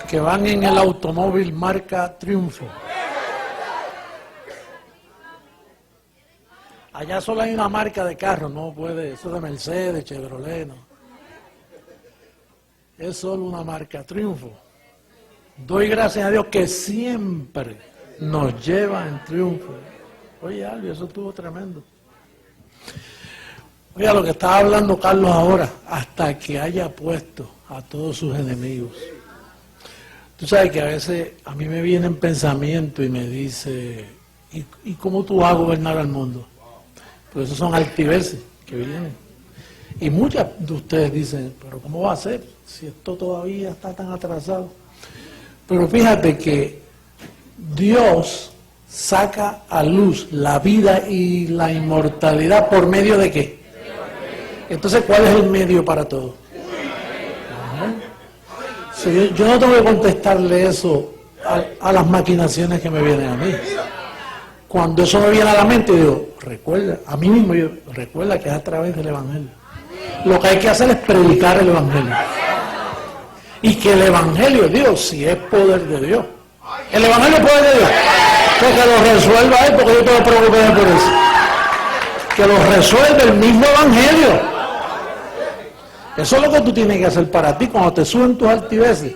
que van en el automóvil marca Triunfo. Allá solo hay una marca de carro, no puede, eso de Mercedes, Chevrolet, no. Es solo una marca, Triunfo. Doy gracias a Dios que siempre nos lleva en triunfo. Oye, Alvio, eso estuvo tremendo. Oiga, lo que estaba hablando Carlos ahora, hasta que haya puesto a todos sus enemigos. Tú sabes que a veces a mí me vienen pensamientos y me dice, ¿y cómo tú vas a gobernar al mundo? Pues esos son altiveces que vienen. Y muchas de ustedes dicen, pero ¿cómo va a ser si esto todavía está tan atrasado? Pero fíjate que Dios saca a luz la vida y la inmortalidad ¿por medio de qué? Entonces, ¿cuál es el medio para todo? Sí, yo no tengo que contestarle eso a las maquinaciones que me vienen a mí. Cuando eso me viene a la mente, digo, recuerda, a mí mismo yo, recuerda que es a través del Evangelio. Lo que hay que hacer es predicar el Evangelio. Y que el Evangelio de Dios, si es poder de Dios. El Evangelio es poder de Dios. Que lo resuelva Él, porque yo tengo preocupación por eso. Que lo resuelve el mismo Evangelio. Eso es lo que tú tienes que hacer para ti cuando te suben tus altiveces.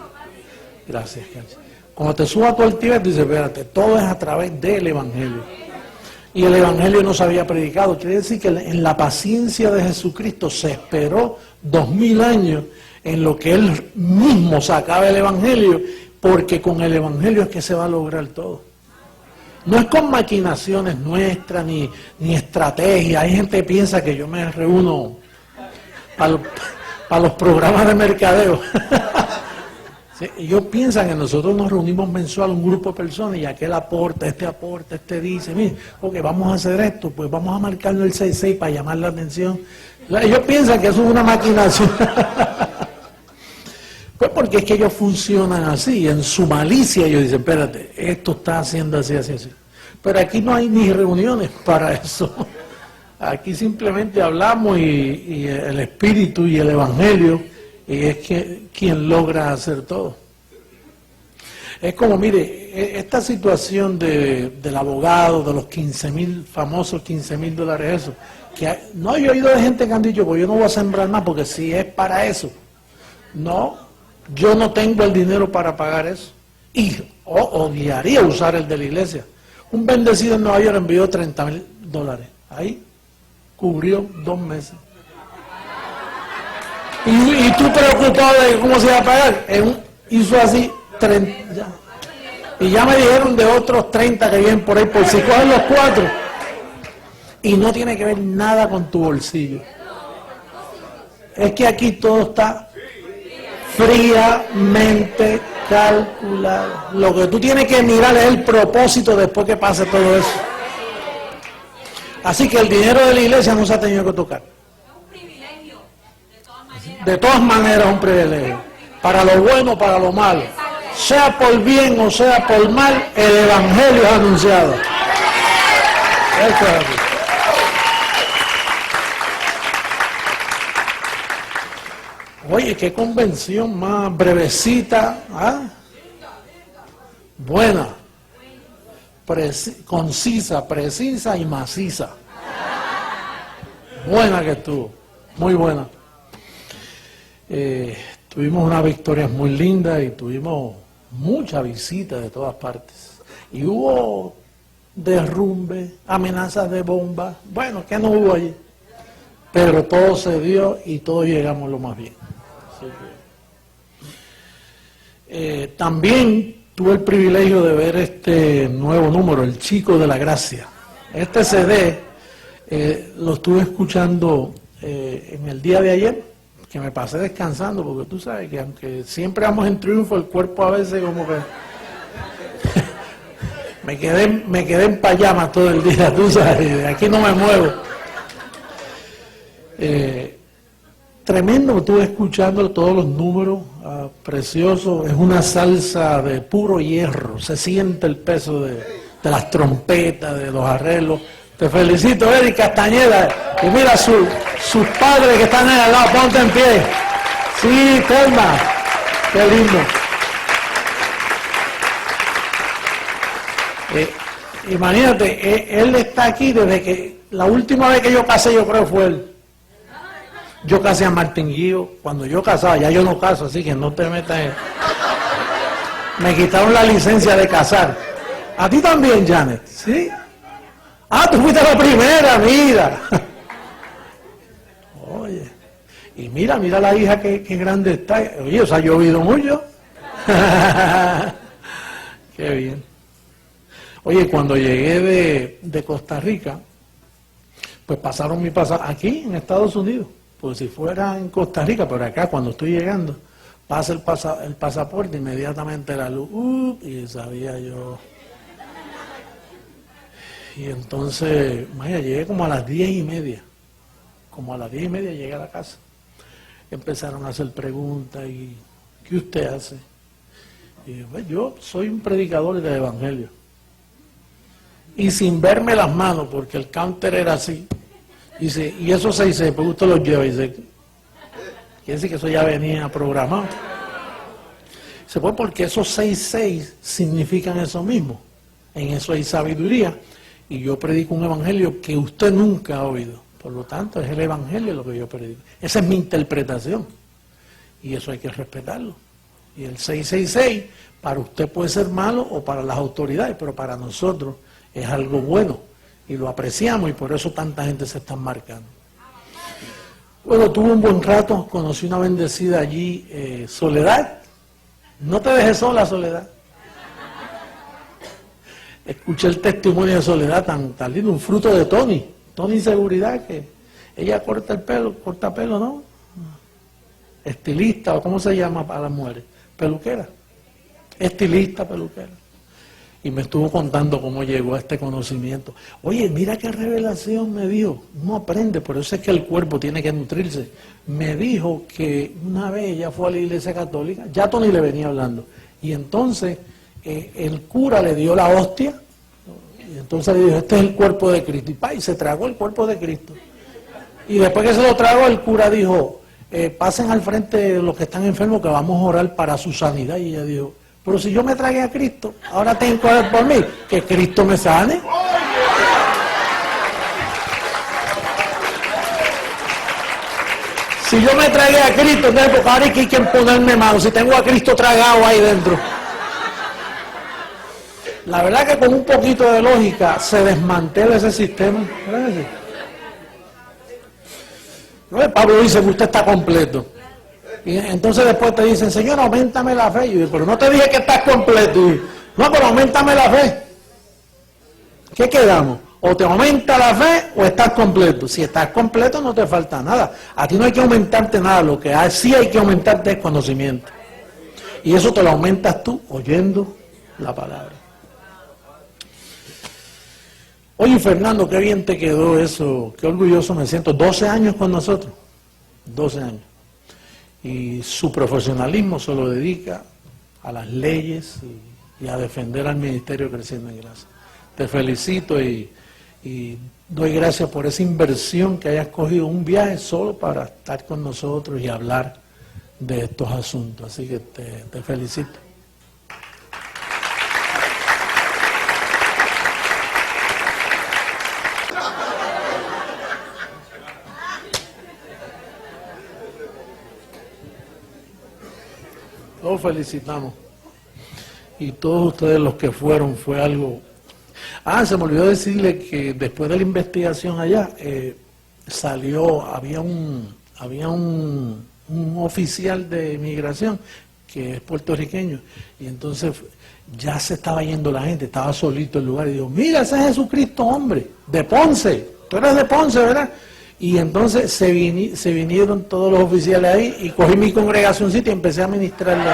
Gracias, Carlos. Cuando te suba tu altivez, dices, espérate, todo es a través del Evangelio. Y el Evangelio no se había predicado. Quiere decir que en la paciencia de Jesucristo se esperó 2000 años en lo que Él mismo sacaba el Evangelio, porque con el Evangelio es que se va a lograr todo. No es con maquinaciones nuestras, ni estrategias. Hay gente que piensa que yo me reúno para los programas de mercadeo. Sí, ellos piensan que nosotros nos reunimos mensual un grupo de personas y aquel aporta, este dice, mire, ok, vamos a hacer esto, pues vamos a marcarlo el 66 para llamar la atención. Ellos piensan que eso es una maquinación. Pues porque es que ellos funcionan así, en su malicia ellos dicen, espérate, esto está haciendo así, así, así. Pero aquí no hay ni reuniones para eso. Aquí simplemente hablamos y el Espíritu y el Evangelio y es que quien logra hacer todo. Es como, mire, esta situación del abogado, de los 15,000, famosos $15,000, eso, que no he oído de gente que han dicho, pues yo no voy a sembrar más porque si es para eso. No, yo no tengo el dinero para pagar eso. Y odiaría usar el de la iglesia. Un bendecido en Nueva York envió $30,000. Ahí cubrió 2 meses. Y tú preocupado de cómo se va a pagar. Hizo así 30. Ya. Y ya me dijeron de otros 30 que vienen por ahí, por si cogen los 4. Y no tiene que ver nada con tu bolsillo. Es que aquí todo está fríamente calculado. Lo que tú tienes que mirar es el propósito después que pase todo eso. Así que el dinero de la iglesia no se ha tenido que tocar. De todas maneras es un privilegio. Para lo bueno, para lo malo. Sea por bien o sea por mal, el Evangelio es anunciado. Esto es así. Oye, qué convención más brevecita, ¿ah? Buena, concisa, precisa y maciza. Buena que estuvo, muy buena. Tuvimos unas victorias muy lindas y tuvimos mucha visita de todas partes. Y hubo derrumbe, amenazas de bombas. Bueno, ¿qué no hubo allí? Pero todo se dio y todos llegamos lo más bien. También tuve el privilegio de ver este nuevo número, El Chico de la Gracia. Este CD lo estuve escuchando en el día de ayer, que me pasé descansando, porque tú sabes que aunque siempre vamos en triunfo, el cuerpo a veces como que me quedé en pijama todo el día, tú sabes, de aquí no me muevo. Tremendo, estuve escuchando todos los números, precioso, es una salsa de puro hierro, se siente el peso de las trompetas, de los arreglos. Te felicito, Eric Castañeda, y mira sus padres que están ahí al lado, ponte en pie. Sí, Telma, qué lindo. Imagínate, él está aquí desde que, la última vez que yo casé, yo creo fue él. Yo casé a Martín Guío, cuando yo casaba, ya yo no caso, así que no te metas en... Me quitaron la licencia de casar. A ti también, Janet, ¿sí? Ah, tú fuiste la primera, mira. Oye, y mira la hija que grande está. Oye, o sea, ha llovido mucho. Qué bien. Oye, cuando llegué de Costa Rica, pues pasaron mi pasaporte aquí en Estados Unidos. Pues si fuera en Costa Rica, pero acá cuando estoy llegando, pasa el pasaporte, inmediatamente la luz, y sabía yo. Y entonces, vaya, llegué como a las 10:30. Como a las 10:30 llegué a la casa. Empezaron a hacer preguntas y ¿qué usted hace? Y pues, yo soy un predicador del evangelio. Y sin verme las manos, porque el counter era así. Dice, y esos 6 pues usted los lleva. Y dice, quiere decir que eso ya venía programado. Dice, pues porque esos 6 significan eso mismo. En eso hay sabiduría. Y yo predico un evangelio que usted nunca ha oído. Por lo tanto, es el evangelio lo que yo predico. Esa es mi interpretación. Y eso hay que respetarlo. Y el 666, para usted puede ser malo o para las autoridades, pero para nosotros es algo bueno. Y lo apreciamos y por eso tanta gente se está marcando. Bueno, tuve un buen rato, conocí una bendecida allí, Soledad. No te dejes sola, Soledad. Escuché el testimonio de Soledad tan lindo, un fruto de Tony Seguridad, que ella corta pelo, ¿no? Estilista, o ¿cómo se llama para las mujeres? Peluquera. Estilista, peluquera. Y me estuvo contando cómo llegó a este conocimiento. Oye, mira qué revelación me dijo. No aprende, por eso es que el cuerpo tiene que nutrirse. Me dijo que una vez ella fue a la iglesia católica, ya Tony le venía hablando, y entonces el cura le dio la hostia, y entonces le dijo, este es el cuerpo de Cristo, y se tragó el cuerpo de Cristo. Y después que se lo tragó, el cura dijo, pasen al frente los que están enfermos que vamos a orar para su sanidad. Y ella dijo, pero si yo me tragué a Cristo, ahora tengo que orar por mí, que Cristo me sane. Si yo me tragué a Cristo, entonces porque ahora hay quien ponerme mano, si tengo a Cristo tragado ahí dentro. La verdad que con un poquito de lógica se desmantela ese sistema. Pablo dice que usted está completo. Y entonces después te dicen, Señor, auméntame la fe. Y yo digo, pero no te dije que estás completo. Y yo, no, pero auméntame la fe. ¿Qué quedamos? O te aumenta la fe o estás completo. Si estás completo no te falta nada. A ti no hay que aumentarte nada. Lo que sí hay que aumentarte es conocimiento. Y eso te lo aumentas tú oyendo la palabra. Oye, Fernando, qué bien te quedó eso. Qué orgulloso me siento. 12 años con nosotros. 12 años. Y su profesionalismo se lo dedica a las leyes y a defender al ministerio Creciendo en Gracia. Te felicito y doy gracias por esa inversión que hayas cogido un viaje solo para estar con nosotros y hablar de estos asuntos. Así que te felicito. Los felicitamos. Y todos ustedes los que fueron, fue algo... se me olvidó decirle que después de la investigación allá, había un oficial de inmigración que es puertorriqueño, y entonces ya se estaba yendo la gente, estaba solito el lugar, y dijo, mira, ese es Jesucristo, hombre, de Ponce, tú eres de Ponce, ¿verdad? Y entonces se vinieron todos los oficiales ahí, y cogí mi congregacioncita y empecé a ministrarle.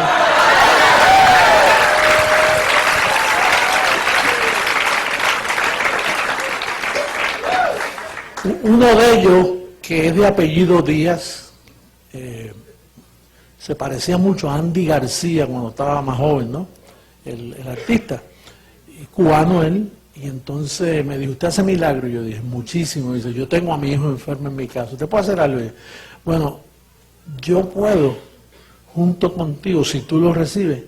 Uno de ellos, que es de apellido Díaz, se parecía mucho a Andy García cuando estaba más joven, ¿no? El artista, cubano él, y entonces me dijo, ¿usted hace milagro? Y yo dije, muchísimo. Dice, yo tengo a mi hijo enfermo en mi casa, ¿usted puede hacer algo? Bueno, yo puedo, junto contigo, si tú lo recibes,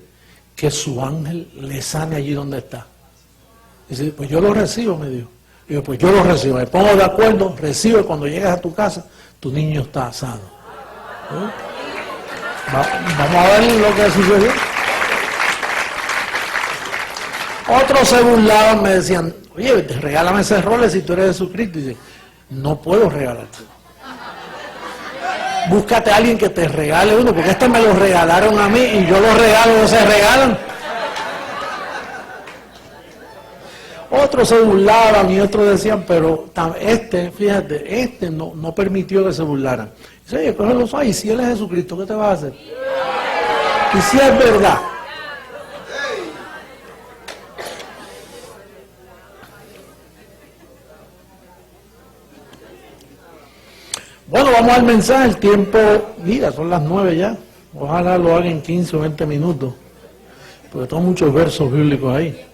que su ángel le sane allí donde está. Dice, pues yo lo recibo, me dijo. Digo, pues yo lo recibo, me pongo de acuerdo, recibo, y cuando llegas a tu casa, tu niño está sano. Vamos a ver lo que sucedió. Otros se burlaban, me decían, oye, regálame ese rol si tú eres Jesucristo. Y dice, no puedo regalarte. Búscate a alguien que te regale uno, porque este me lo regalaron a mí y yo lo regalo, no se regalan. Otros se burlaban y otros decían, pero fíjate, no permitió que se burlaran. Dice, oye, cógelo suave, y si él es Jesucristo, ¿qué te vas a hacer? Y si es verdad. Bueno, vamos al mensaje, el tiempo, mira, son las 9 ya. Ojalá lo haga en 15 o 20 minutos, porque tengo muchos versos bíblicos ahí.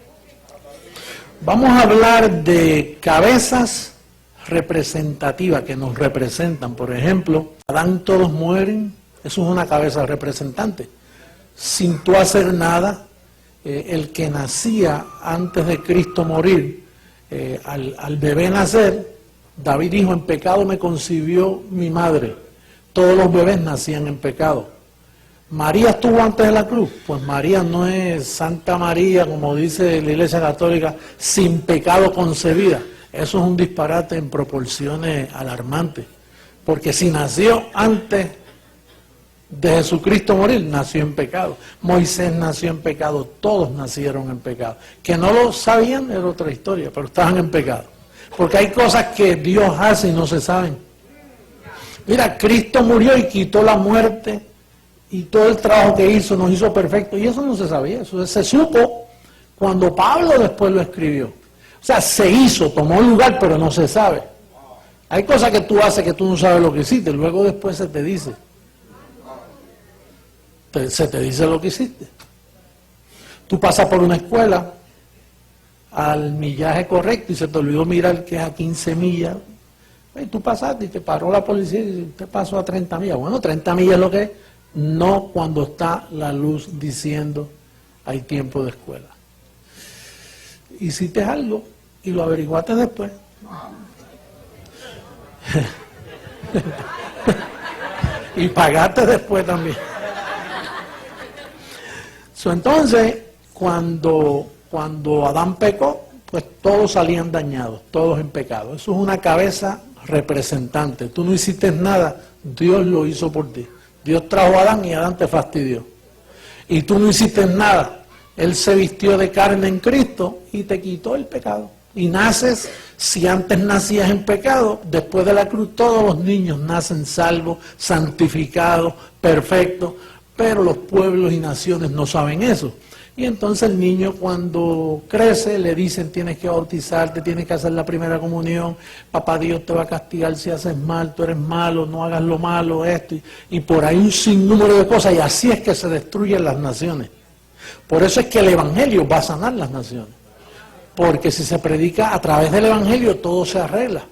Vamos a hablar de cabezas representativas que nos representan. Por ejemplo, Adán todos mueren, eso es una cabeza representante. Sin tú hacer nada, el que nacía antes de Cristo morir, al bebé nacer, David dijo, en pecado me concibió mi madre. Todos los bebés nacían en pecado. ¿María estuvo antes de la cruz? Pues María no es Santa María, como dice la Iglesia Católica, sin pecado concebida. Eso es un disparate en proporciones alarmantes. Porque si nació antes de Jesucristo morir, nació en pecado. Moisés nació en pecado, todos nacieron en pecado. Que no lo sabían era otra historia, pero estaban en pecado. Porque hay cosas que Dios hace y no se saben. Mira, Cristo murió y quitó la muerte y todo el trabajo que hizo nos hizo perfecto. Y eso no se sabía, eso se supo cuando Pablo después lo escribió. O sea, se hizo, tomó lugar, pero no se sabe. Hay cosas que tú haces que tú no sabes lo que hiciste, luego después se te dice. Se te dice lo que hiciste. Tú pasas por una escuela al millaje correcto y se te olvidó mirar que es a 15 millas. Y tú pasaste y te paró la policía y te pasó a 30 millas. Bueno, 30 millas es lo que es, no cuando está la luz diciendo hay tiempo de escuela. Hiciste algo y lo averiguaste después. Y pagaste después también. Entonces, cuando Adán pecó, pues todos salían dañados, todos en pecado. Eso es una cabeza representante. Tú no hiciste nada, Dios lo hizo por ti. Dios trajo a Adán y Adán te fastidió. Y tú no hiciste nada. Él se vistió de carne en Cristo y te quitó el pecado. Y naces, si antes nacías en pecado, después de la cruz todos los niños nacen salvos, santificados, perfectos, pero los pueblos y naciones no saben eso. Y entonces el niño cuando crece le dicen tienes que bautizarte, tienes que hacer la primera comunión, papá Dios te va a castigar si haces mal, tú eres malo, no hagas lo malo, esto, y por ahí un sinnúmero de cosas, y así es que se destruyen las naciones. Por eso es que el Evangelio va a sanar las naciones, porque si se predica a través del Evangelio todo se arregla.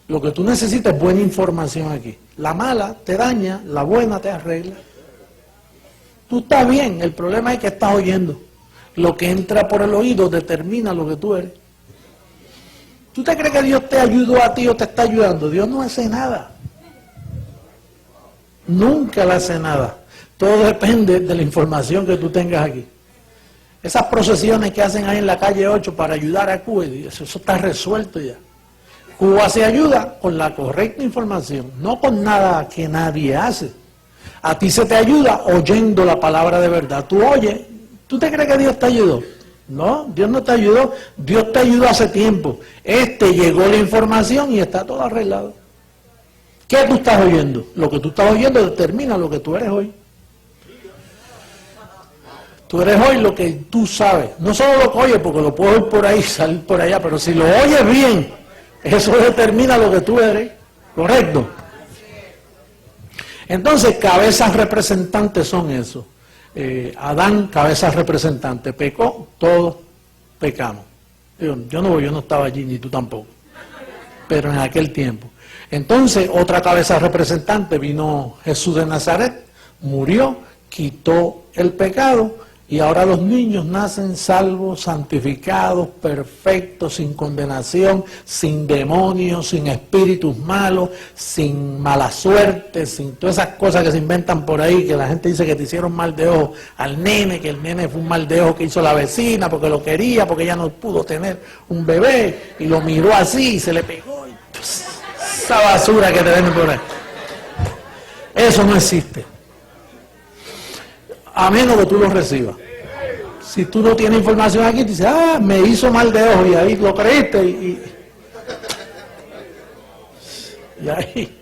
Lo que tú necesitas es buena información aquí. La mala te daña, la buena te arregla. Tú estás bien, el problema es que estás oyendo. Lo que entra por el oído determina lo que tú eres. ¿Tú te crees que Dios te ayudó a ti o te está ayudando? Dios no hace nada. Nunca le hace nada. Todo depende de la información que tú tengas aquí. Esas procesiones que hacen ahí en la calle 8 para ayudar a Cuba, eso está resuelto ya. Cuba se ayuda con la correcta información, no con nada que nadie hace. A ti se te ayuda oyendo la palabra de verdad. Tú oyes, ¿tú te crees que Dios te ayudó? No, Dios no te ayudó, Dios te ayudó hace tiempo. Llegó la información y está todo arreglado. ¿Qué tú estás oyendo? Lo que tú estás oyendo determina lo que tú eres hoy. Tú eres hoy lo que tú sabes. No solo lo que oyes, porque lo puedo oír por ahí, salir por allá, pero si lo oyes bien, eso determina lo que tú eres. ¿Correcto? Entonces, cabezas representantes son eso. Adán, cabezas representantes. Pecó, todos pecamos. Yo no estaba allí, ni tú tampoco. Pero en aquel tiempo. Entonces, otra cabeza representante, vino Jesús de Nazaret, murió, quitó el pecado, Y ahora los niños nacen salvos, santificados, perfectos, sin condenación, sin demonios, sin espíritus malos, sin mala suerte, sin todas esas cosas que se inventan por ahí, que la gente dice que te hicieron mal de ojo al nene, que el nene fue un mal de ojo que hizo la vecina porque lo quería, porque ella no pudo tener un bebé y lo miró así y se le pegó. Y, pues, esa basura que te venden por ahí. Eso no existe. A menos que tú lo recibas. Si tú no tienes información aquí, te dices, me hizo mal de ojo, y ahí lo creíste, y ahí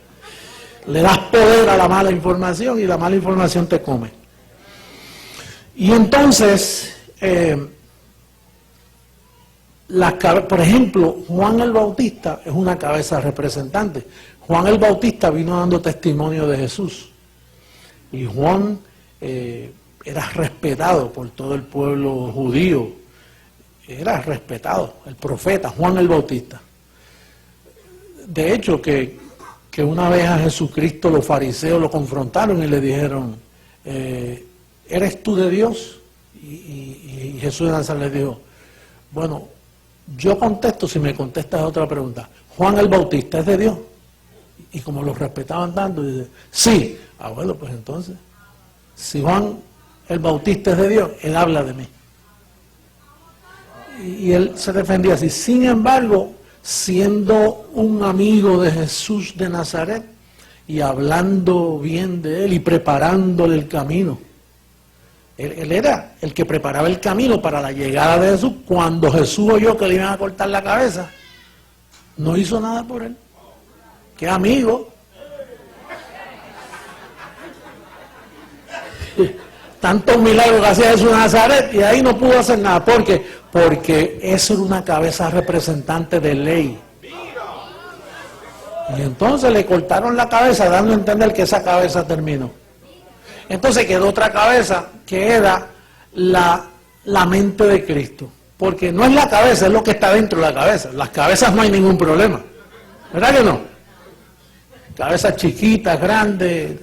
le das poder a la mala información, y la mala información te come. Y entonces, por ejemplo, Juan el Bautista es una cabeza representante. Juan el Bautista vino dando testimonio de Jesús. Y Juan era respetado por todo el pueblo judío. Era respetado, el profeta Juan el Bautista. De hecho, que una vez a Jesucristo los fariseos lo confrontaron y le dijeron, ¿eres tú de Dios? Y Jesús de Nazaret les dijo, bueno, yo contesto si me contestas otra pregunta. ¿Juan el Bautista es de Dios? Y como los respetaban tanto, dice, sí. Bueno, pues entonces, si Juan el Bautista es de Dios, él habla de mí. Y él se defendía así. Sin embargo, siendo un amigo de Jesús de Nazaret y hablando bien de él y preparándole el camino, él era el que preparaba el camino para la llegada de Jesús. Cuando Jesús oyó que le iban a cortar la cabeza, no hizo nada por él. ¡Qué amigo! Tantos milagros que hacía Jesús de Nazaret, y ahí no pudo hacer nada. ¿Por qué? Porque eso era una cabeza representante de ley. Y entonces le cortaron la cabeza, dando a entender que esa cabeza terminó. Entonces quedó otra cabeza, que era la mente de Cristo. Porque no es la cabeza, es lo que está dentro de la cabeza. Las cabezas no hay ningún problema. ¿Verdad que no? Cabezas chiquitas, grandes,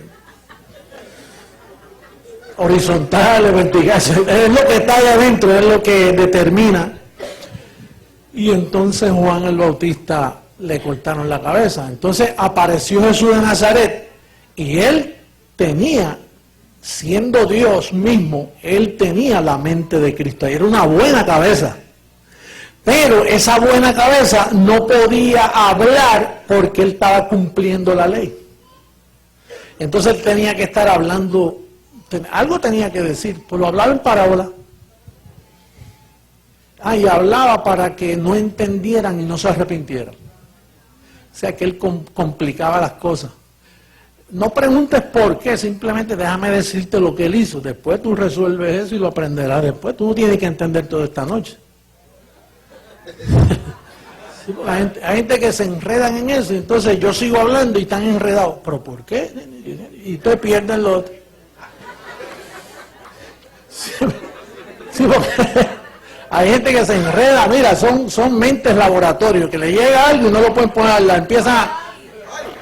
horizontales, verticales, es lo que está ahí adentro, es lo que determina. Y entonces Juan el Bautista le cortaron la cabeza. Entonces apareció Jesús de Nazaret y él tenía, siendo Dios mismo, él tenía la mente de Cristo. Era una buena cabeza. Pero esa buena cabeza no podía hablar porque él estaba cumpliendo la ley. Entonces él tenía que estar hablando, algo tenía que decir, pues lo hablaba en parábola. Y hablaba para que no entendieran y no se arrepintieran. O sea que él complicaba las cosas. No preguntes por qué, simplemente déjame decirte lo que él hizo. Después tú resuelves eso y lo aprenderás después. Tú no tienes que entender todo esta noche. Sí, hay gente que se enredan en eso, entonces yo sigo hablando y están enredados. ¿Pero por qué? Y te pierden lo otro. Sí, porque hay gente que se enreda, mira, son mentes laboratorio, que le llega algo y no lo pueden poner, empiezan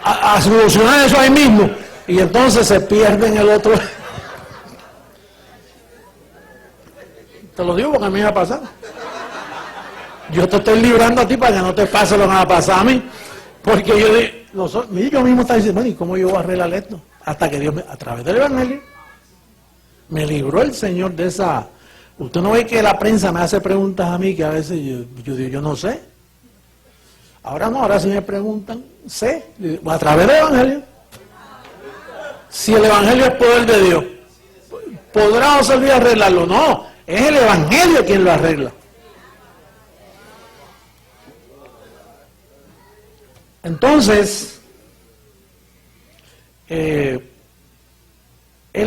a solucionar eso ahí mismo, y entonces se pierden el otro. Te lo digo porque a mí me ha pasado. Yo te estoy librando a ti para que no te pase lo que me va a pasar a mí. Porque yo mismo estaba diciendo, bueno, ¿y cómo yo voy a arreglar esto? Hasta que Dios, a través del Evangelio, me libró el Señor de esa. Usted no ve que la prensa me hace preguntas a mí que a veces yo digo, yo no sé. Ahora no, ahora sí me preguntan, sé, a través del Evangelio. Si el Evangelio es poder de Dios, ¿podrá o servir a arreglarlo? No, es el Evangelio quien lo arregla. Entonces, él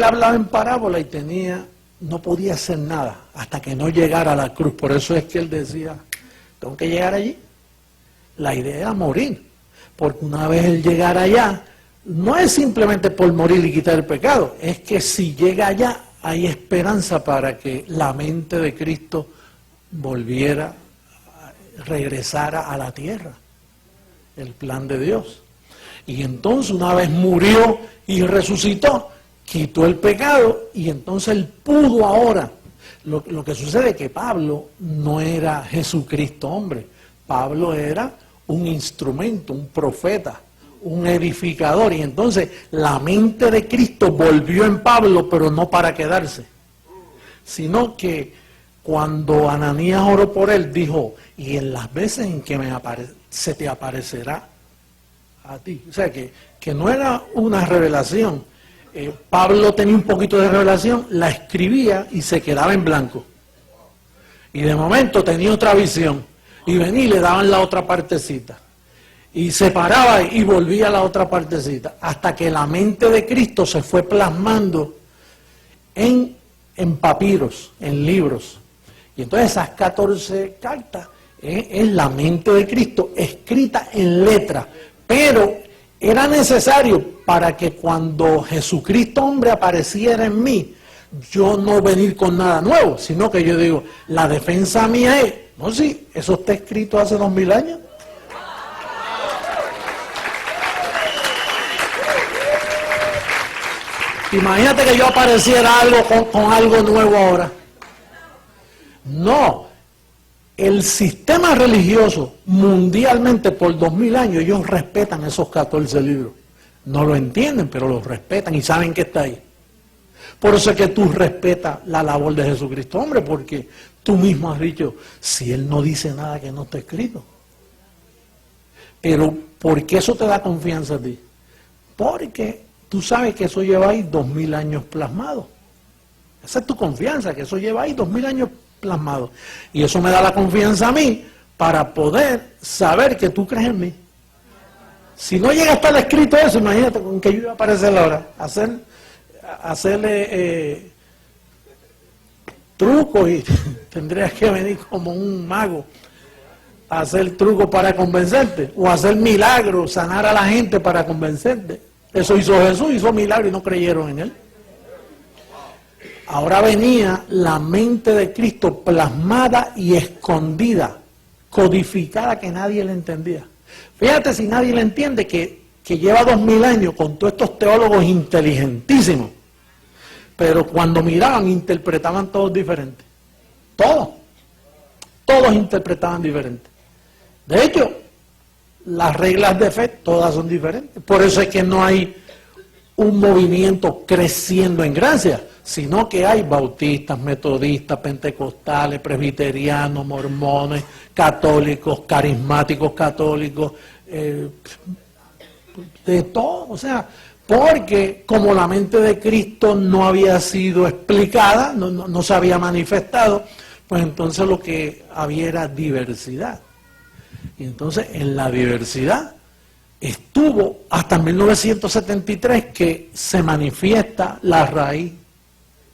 hablaba en parábola y no podía hacer nada hasta que no llegara a la cruz. Por eso es que él decía, tengo que llegar allí. La idea era morir, porque una vez él llegara allá, no es simplemente por morir y quitar el pecado, es que si llega allá hay esperanza para que la mente de Cristo regresara a la tierra. El plan de Dios. Y entonces una vez murió y resucitó, quitó el pecado y entonces él pudo ahora. Lo que sucede es que Pablo no era Jesucristo hombre. Pablo era un instrumento, un profeta, un edificador. Y entonces la mente de Cristo volvió en Pablo, pero no para quedarse, sino que cuando Ananías oró por él, dijo, y en las veces en que se te aparecerá a ti. O sea, que no era una revelación. Pablo tenía un poquito de revelación, la escribía y se quedaba en blanco. Y de momento tenía otra visión. Y venía y le daban la otra partecita. Y se paraba y volvía a la otra partecita. Hasta que la mente de Cristo se fue plasmando en papiros, en libros. Y entonces esas 14 cartas es la mente de Cristo escrita en letra. Pero era necesario para que cuando Jesucristo hombre apareciera en mí, yo no venir con nada nuevo, sino que yo digo, la defensa mía es, no, sí, eso está escrito hace 2000 años. Imagínate que yo apareciera algo con algo nuevo ahora. No, el sistema religioso mundialmente por 2000 años, ellos respetan esos 14 libros. No lo entienden, pero los respetan y saben que está ahí. Por eso es que tú respetas la labor de Jesucristo, hombre, porque tú mismo has dicho, si Él no dice nada que no está escrito. Pero, ¿por qué eso te da confianza a ti? Porque tú sabes que eso lleva ahí 2000 años plasmado. Esa es tu confianza, que eso lleva ahí 2000 años plasmado. Y eso me da la confianza a mí para poder saber que tú crees en mí. Si no llega a estar escrito eso, imagínate con que yo iba a aparecer ahora, hacerle trucos y tendrías que venir como un mago a hacer trucos para convencerte, o hacer milagros, sanar a la gente para convencerte. Eso hizo Jesús, hizo milagros y no creyeron en Él. Ahora venía la mente de Cristo plasmada y escondida, codificada, que nadie le entendía. Fíjate si nadie le entiende que lleva 2000 años con todos estos teólogos inteligentísimos, pero cuando miraban interpretaban todos diferentes. Todos interpretaban diferente. De hecho, las reglas de fe todas son diferentes. Por eso es que no hay un movimiento creciendo en gracia, sino que hay bautistas, metodistas, pentecostales, presbiterianos, mormones, católicos, carismáticos católicos, de todo. O sea, porque como la mente de Cristo no había sido explicada, no se había manifestado, pues entonces lo que había era diversidad. Y entonces en la diversidad estuvo hasta 1973 que se manifiesta la raíz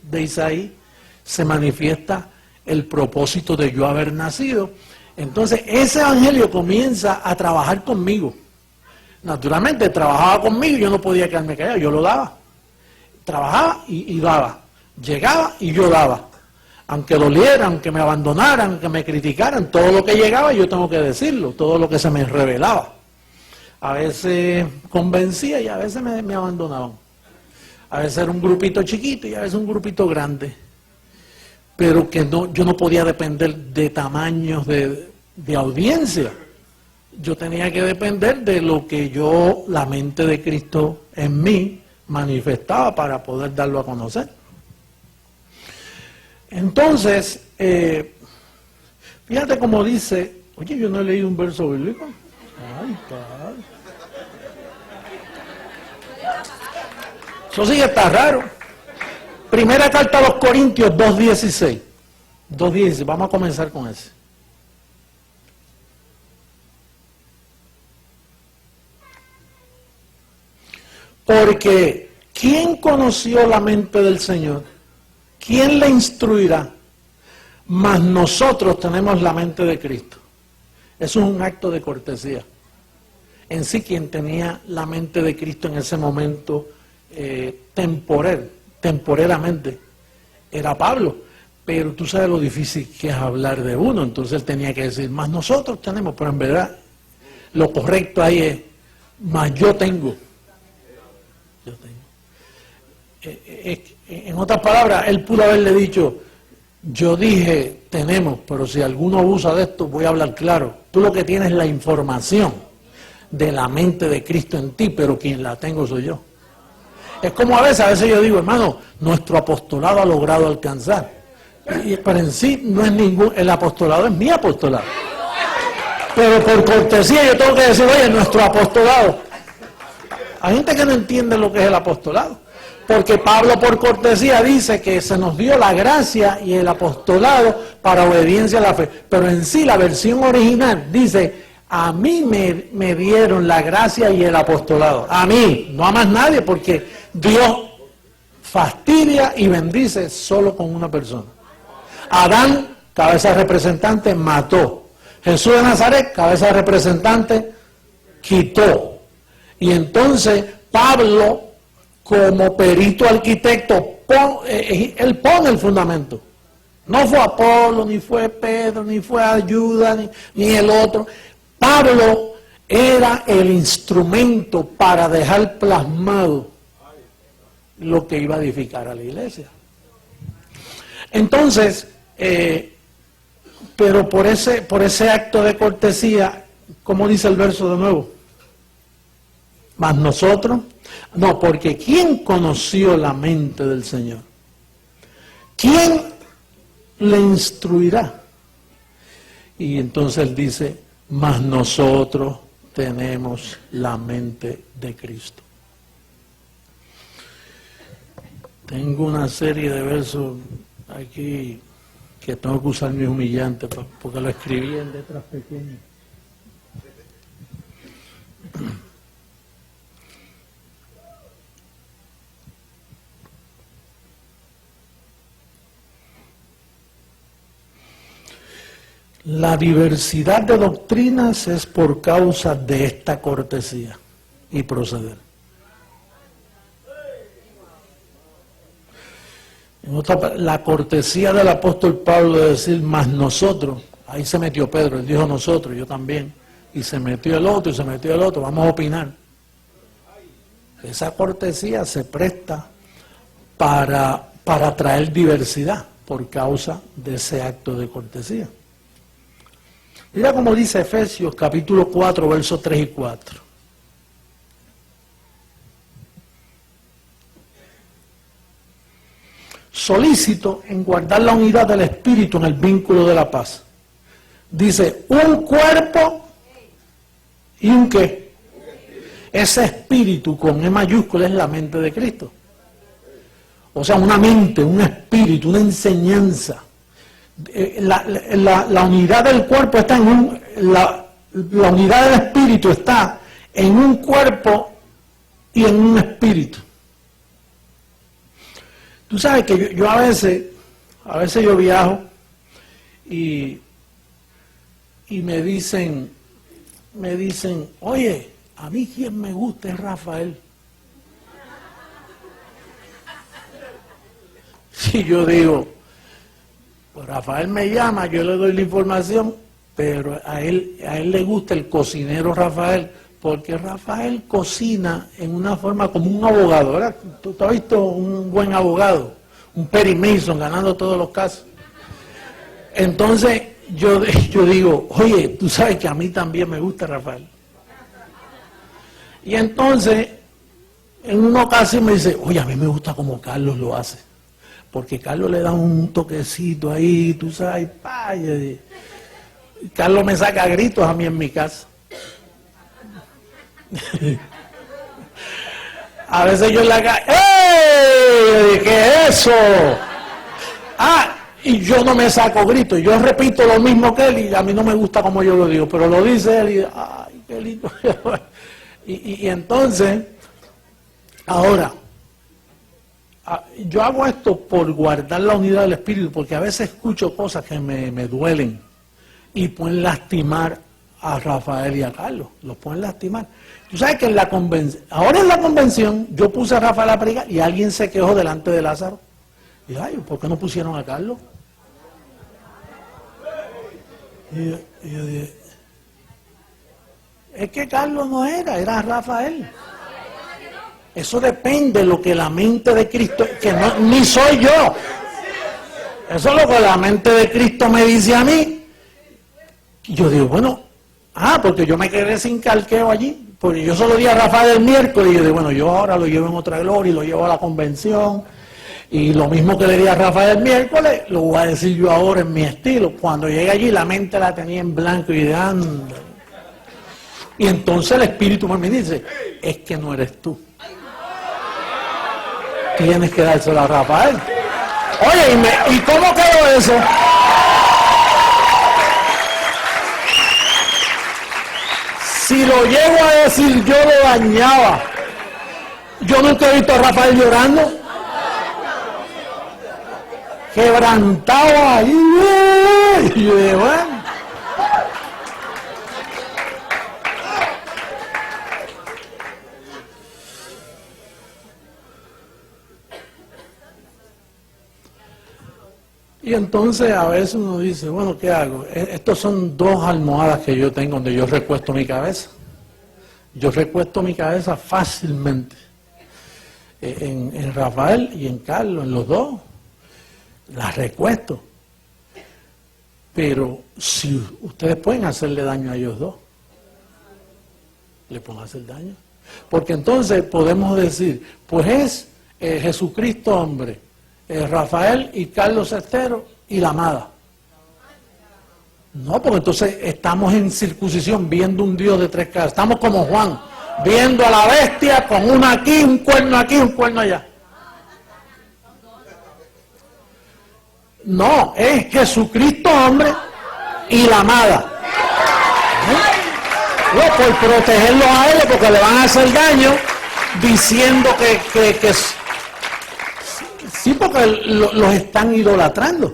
de Isaí, se manifiesta el propósito de yo haber nacido. Entonces ese evangelio comienza a trabajar conmigo. Naturalmente trabajaba conmigo y yo no podía quedarme callado, yo lo daba. Trabajaba y daba. Llegaba y yo daba. Aunque doliera, aunque me abandonaran, aunque me criticaran, todo lo que llegaba yo tengo que decirlo, todo lo que se me revelaba. A veces convencía y a veces me abandonaban. A veces era un grupito chiquito y a veces un grupito grande. Pero que yo no podía depender de tamaños de audiencia. Yo tenía que depender de lo que la mente de Cristo en mí manifestaba para poder darlo a conocer. Entonces, fíjate cómo dice, oye, yo no he leído un verso bíblico. Ay, padre. Eso sí que está raro. Primera carta a los Corintios 2:16. 2:16, vamos a comenzar con ese. Porque, ¿quién conoció la mente del Señor? ¿Quién le instruirá? Mas nosotros tenemos la mente de Cristo. Eso es un acto de cortesía. En sí, quien tenía la mente de Cristo en ese momento temporalmente, era Pablo. Pero tú sabes lo difícil que es hablar de uno. Entonces él tenía que decir, más nosotros tenemos. Pero en verdad, lo correcto ahí es, más yo tengo. En otras palabras, él pudo haberle dicho, Yo dije tenemos, pero si alguno abusa de esto, voy a hablar claro. Tú lo que tienes es la información de la mente de Cristo en ti, pero quien la tengo soy yo. Es como a veces yo digo, hermano, nuestro apostolado ha logrado alcanzar. Pero en sí no es el apostolado es mi apostolado. Pero por cortesía yo tengo que decir, oye, nuestro apostolado. Hay gente que no entiende lo que es el apostolado. Porque Pablo por cortesía dice que se nos dio la gracia y el apostolado para obediencia a la fe. Pero en sí la versión original dice, a mí me dieron la gracia y el apostolado. A mí, no a más nadie, porque Dios fastidia y bendice solo con una persona. Adán, cabeza de representante, mató. Jesús de Nazaret, cabeza de representante, quitó. Y entonces Pablo, como perito arquitecto, él pone el fundamento. No fue Apolo, ni fue Pedro, ni fue Ayuda, ni el otro. Pablo era el instrumento para dejar plasmado lo que iba a edificar a la iglesia. Entonces, pero por ese acto de cortesía, ¿cómo dice el verso de nuevo? Mas nosotros, no, porque ¿quién conoció la mente del Señor? ¿Quién le instruirá? Y entonces él dice, mas nosotros tenemos la mente de Cristo. Tengo una serie de versos aquí que tengo que usar mis humillantes porque lo escribí en letras pequeñas. La diversidad de doctrinas es por causa de esta cortesía y proceder. La cortesía del apóstol Pablo de decir, más nosotros, ahí se metió Pedro, él dijo nosotros, yo también, y se metió el otro, y se metió el otro, vamos a opinar. Esa cortesía se presta para traer diversidad por causa de ese acto de cortesía. Mira cómo dice Efesios capítulo 4, versos 3 y 4. Solícito en guardar la unidad del Espíritu en el vínculo de la paz. Dice, un cuerpo y un ¿qué? Ese espíritu con E mayúscula es la mente de Cristo. O sea, una mente, un espíritu, una enseñanza. La unidad del cuerpo está en la unidad del espíritu está en un cuerpo y en un espíritu. Tú sabes que yo a veces yo viajo y me dicen, oye, a mí quien me gusta es Rafael. Si yo digo, pues Rafael me llama, yo le doy la información, pero a él le gusta el cocinero Rafael, porque Rafael cocina en una forma como un abogado, ¿verdad? ¿Tú has visto un buen abogado? Un Perry Mason ganando todos los casos. Entonces yo digo, oye, tú sabes que a mí también me gusta Rafael. Y entonces, en una ocasión me dice, oye, a mí me gusta como Carlos lo hace. Porque Carlos le da un toquecito ahí, tú sabes, y Carlos me saca gritos a mí en mi casa. A veces yo en la calle, ¡ey! ¿Qué es eso? Y yo no me saco gritos, yo repito lo mismo que él y a mí no me gusta como yo lo digo, pero lo dice él y, ¡ay, qué lindo! y entonces, ahora, yo hago esto por guardar la unidad del espíritu, porque a veces escucho cosas que me duelen y pueden lastimar a Rafael y a Carlos, los pueden lastimar. Tú sabes que ahora en la convención yo puse a Rafael a predicar y alguien se quejó delante de Lázaro. Y ay, ¿por qué no pusieron a Carlos? Y yo dije, es que Carlos no era Rafael. Eso depende de lo que la mente de Cristo, que no, ni soy yo. Eso es lo que la mente de Cristo me dice a mí. Y yo digo, bueno, porque yo me quedé sin calqueo allí, porque yo solo di a Rafael el miércoles, y yo digo, bueno, yo ahora lo llevo en otra gloria y lo llevo a la convención, y lo mismo que le di a Rafael el miércoles, lo voy a decir yo ahora en mi estilo. Cuando llegué allí, la mente la tenía en blanco y de anda. Y entonces el Espíritu me dice, es que no eres tú. Tienes que dárselo a Rafael. Oye, ¿y cómo quedó eso? Si lo llego a decir, yo lo dañaba. Yo nunca he visto a Rafael llorando. Quebrantado ahí. Y yo dije, bueno. Y entonces a veces uno dice, bueno, ¿qué hago? Estos son dos almohadas que yo tengo donde yo recuesto mi cabeza. Yo recuesto mi cabeza fácilmente. En Rafael y en Carlos, en los dos. Las recuesto. Pero si ustedes pueden hacerle daño a ellos dos, le pueden hacer daño. Porque entonces podemos decir, pues es Jesucristo hombre, Rafael y Carlos Estero y la amada. No, porque entonces estamos en circuncisión viendo un Dios de tres caras. Estamos como Juan, viendo a la bestia con una aquí, un cuerno allá. No, es Jesucristo hombre y la amada. No, por protegerlos a ellos, porque le van a hacer daño, diciendo que sí, porque los están idolatrando.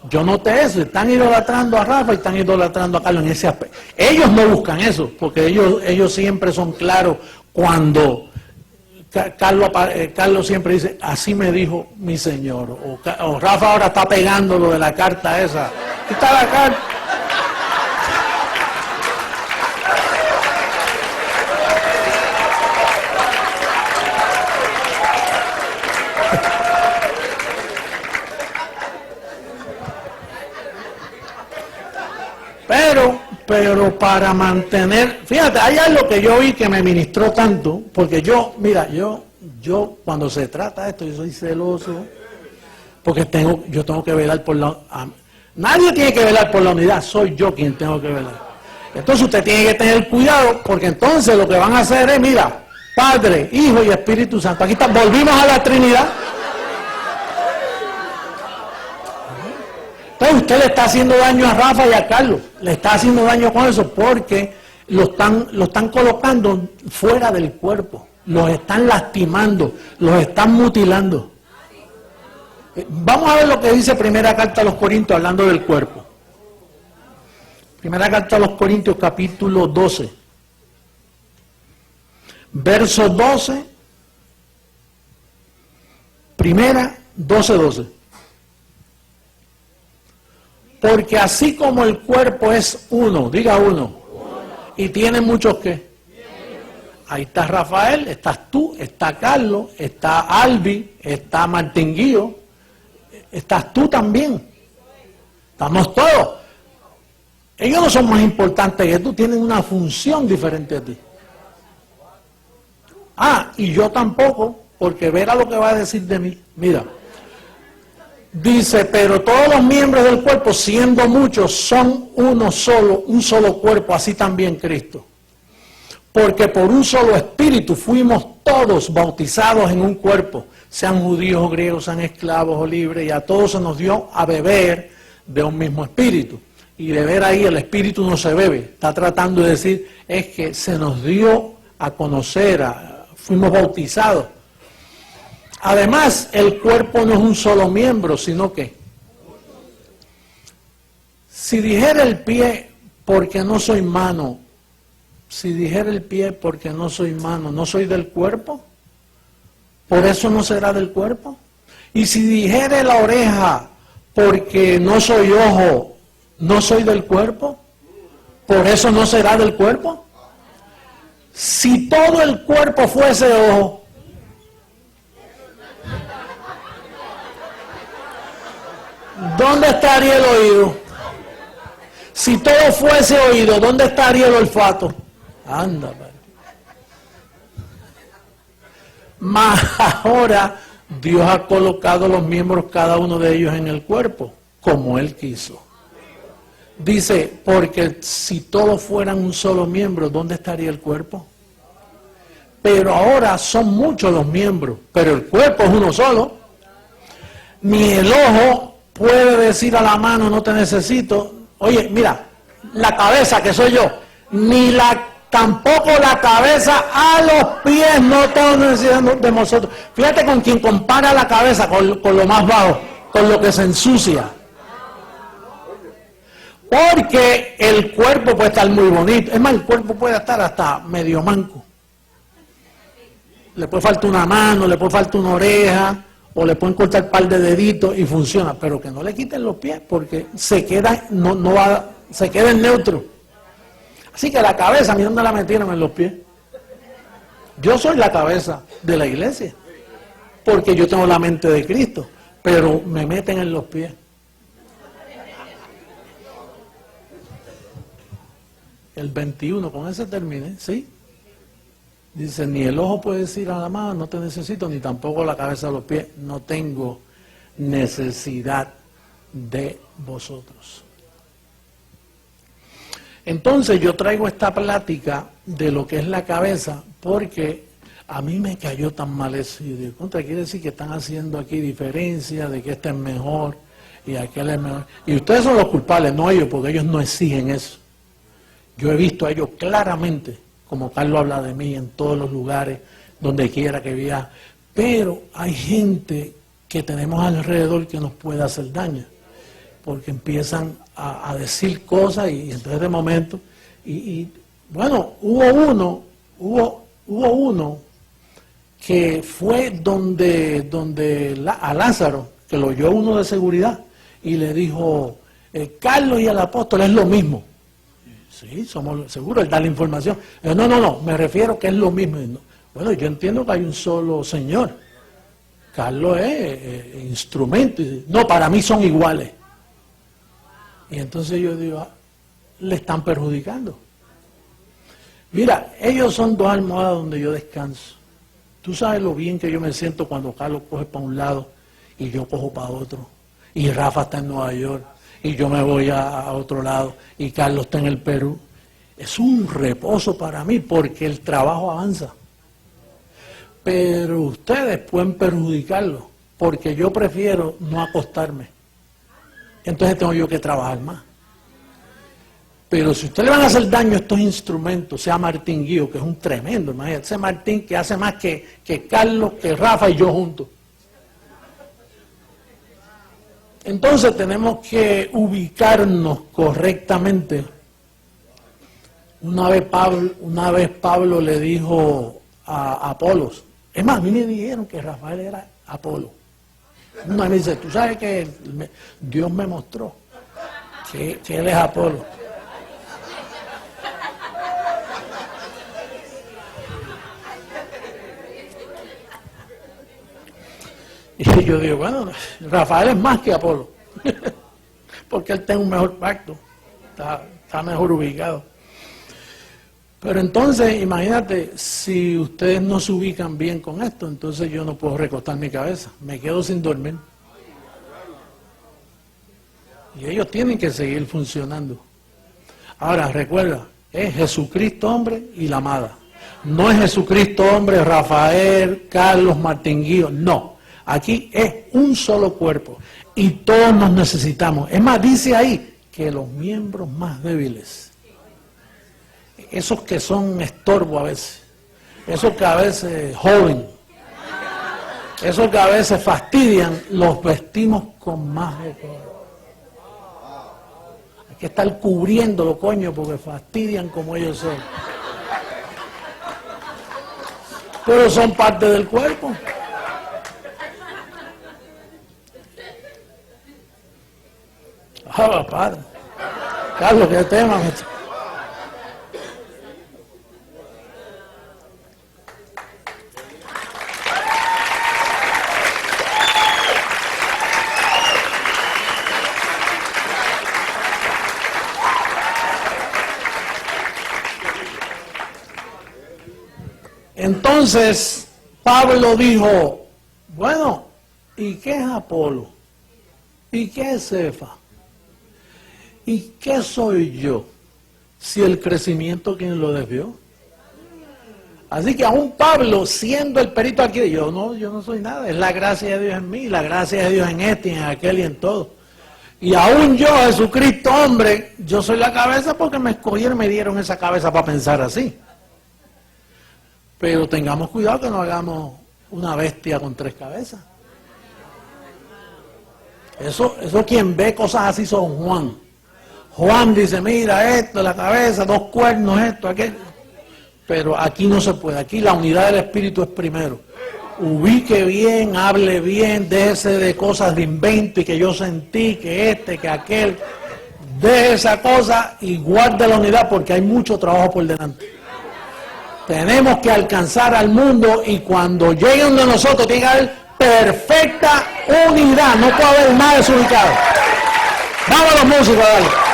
Yo noté eso, están idolatrando a Rafa y están idolatrando a Carlos en ese aspecto. Ellos no buscan eso, porque ellos siempre son claros cuando Carlos siempre dice, así me dijo mi Señor. O Rafa ahora está pegando lo de la carta esa. Aquí está la carta. Pero para mantener, fíjate, hay algo que yo vi que me ministró tanto, porque yo cuando se trata de esto, yo soy celoso, porque yo tengo que velar por nadie tiene que velar por la unidad, soy yo quien tengo que velar. Entonces usted tiene que tener cuidado, porque entonces lo que van a hacer es, mira, Padre, Hijo y Espíritu Santo, aquí está, volvimos a la Trinidad. Entonces usted le está haciendo daño a Rafa y a Carlos, le está haciendo daño con eso porque lo están colocando fuera del cuerpo, los están lastimando, los están mutilando. Vamos a ver lo que dice Primera Carta a los Corintios hablando del cuerpo. Primera Carta a los Corintios capítulo 12, verso 12, primera 12. Porque así como el cuerpo es uno, diga uno, y tiene muchos ¿qué? Ahí está Rafael, estás tú, está Carlos, está Albi, está Martín Guío, estás tú también. Estamos todos. Ellos no son más importantes que tú, tienen una función diferente a ti. Y yo tampoco, porque verá lo que va a decir de mí. Mira. Dice, pero todos los miembros del cuerpo, siendo muchos, son uno solo, un solo cuerpo, así también Cristo. Porque por un solo espíritu fuimos todos bautizados en un cuerpo, sean judíos o griegos, sean esclavos o libres, y a todos se nos dio a beber de un mismo espíritu. Y beber ahí, el espíritu no se bebe, está tratando de decir, es que se nos dio a conocer, fuimos bautizados. Además, el cuerpo no es un solo miembro, sino que si dijera el pie, porque no soy mano, ¿no soy del cuerpo? ¿Por eso no será del cuerpo? Y si dijere la oreja, porque no soy ojo, ¿no soy del cuerpo? ¿Por eso no será del cuerpo? Si todo el cuerpo fuese ojo, ¿dónde estaría el oído? Si todo fuese oído, ¿dónde estaría el olfato? Anda, padre. Mas ahora Dios ha colocado los miembros, cada uno de ellos, en el cuerpo, como Él quiso. Dice, porque si todos fueran un solo miembro, ¿dónde estaría el cuerpo? Pero ahora son muchos los miembros, pero el cuerpo es uno solo. Ni el ojo puede decir a la mano, no te necesito. Oye, mira, la cabeza que soy yo, tampoco la cabeza a los pies no tengo necesidad de nosotros. Fíjate con quien compara la cabeza con lo más bajo, con lo que se ensucia. Porque el cuerpo puede estar muy bonito. Es más, el cuerpo puede estar hasta medio manco. Le puede faltar una mano, le puede faltar una oreja, o le pueden cortar un par de deditos y funciona. Pero que no le quiten los pies, porque se queda, se queda en neutro. Así que la cabeza, ¿a dónde la metieron? En los pies. Yo soy la cabeza de la iglesia, porque yo tengo la mente de Cristo, pero me meten en los pies. El 21, con ese termine, ¿sí? Dice, ni el ojo puede decir a la mano, no te necesito, ni tampoco la cabeza a los pies, no tengo necesidad de vosotros. Entonces yo traigo esta plática de lo que es la cabeza, porque a mí me cayó tan mal eso. Y digo, contra, quiere decir que están haciendo aquí diferencia, de que este es mejor y aquel es mejor. Y ustedes son los culpables, no ellos, porque ellos no exigen eso. Yo he visto a ellos claramente, como Carlos habla de mí en todos los lugares, donde quiera que viaje. Pero hay gente que tenemos alrededor que nos puede hacer daño, porque empiezan a decir cosas y entonces de momento, bueno, hubo uno que fue a Lázaro, que lo oyó uno de seguridad, y le dijo, Carlos y el apóstol es lo mismo. Sí, somos seguros, él da la información. No, me refiero que es lo mismo. Bueno, yo entiendo que hay un solo Señor. Carlos es instrumento. No, para mí son iguales. Y entonces yo digo, le están perjudicando. Mira, ellos son dos almohadas donde yo descanso. Tú sabes lo bien que yo me siento cuando Carlos coge para un lado y yo cojo para otro. Y Rafa está en Nueva York. Y yo me voy a otro lado, y Carlos está en el Perú. Es un reposo para mí, porque el trabajo avanza. Pero ustedes pueden perjudicarlo, porque yo prefiero no acostarme. Entonces tengo yo que trabajar más. Pero si ustedes le van a hacer daño a estos instrumentos, sea Martín Guío, que es un tremendo, imagínate, ese Martín que hace más que Carlos, que Rafa y yo juntos. Entonces tenemos que ubicarnos correctamente. Una vez Pablo le dijo a Apolos, es más, a mí me dijeron que Rafael era Apolo. Una vez me dice, tú sabes que Dios me mostró que él es Apolo. Y yo digo, bueno, Rafael es más que Apolo, porque él tiene un mejor pacto, está mejor ubicado. Pero entonces, imagínate, si ustedes no se ubican bien con esto, entonces yo no puedo recostar mi cabeza, me quedo sin dormir. Y ellos tienen que seguir funcionando. Ahora, recuerda, es Jesucristo hombre y la amada. No es Jesucristo hombre, Rafael, Carlos, Martín Guío, no. Aquí es un solo cuerpo y todos nos necesitamos. Es más, dice ahí que los miembros más débiles, esos que son estorbo a veces, esos que a veces joden, esos que a veces fastidian, los vestimos con más decoro. Hay que estar cubriéndolo, coño, porque fastidian como ellos son. Pero son parte del cuerpo. Ah, padre. Carlos, ¿qué tema? Entonces, Pablo dijo, bueno, ¿y qué es Apolo? ¿Y qué es Cefa? ¿Y qué soy yo? Si el crecimiento, ¿quién lo desvió? Así que aún Pablo, siendo el perito aquí, yo no soy nada, es la gracia de Dios en mí, la gracia de Dios en este y en aquel y en todo. Y aún yo, Jesucristo, hombre, yo soy la cabeza porque me escogieron, me dieron esa cabeza para pensar así. Pero tengamos cuidado que no hagamos una bestia con 3 cabezas. Eso quien ve cosas así son Juan. Juan dice, mira esto, la cabeza, 2 cuernos, esto, aquello. Pero aquí no se puede, aquí la unidad del Espíritu es primero. Ubique bien, hable bien, déjese de cosas de invento y que yo sentí, que aquel. Deje esa cosa y guarde la unidad porque hay mucho trabajo por delante. Tenemos que alcanzar al mundo y cuando lleguen de nosotros tiene que haber perfecta unidad, no puede haber nada desubicado. Vamos a los músicos, dale.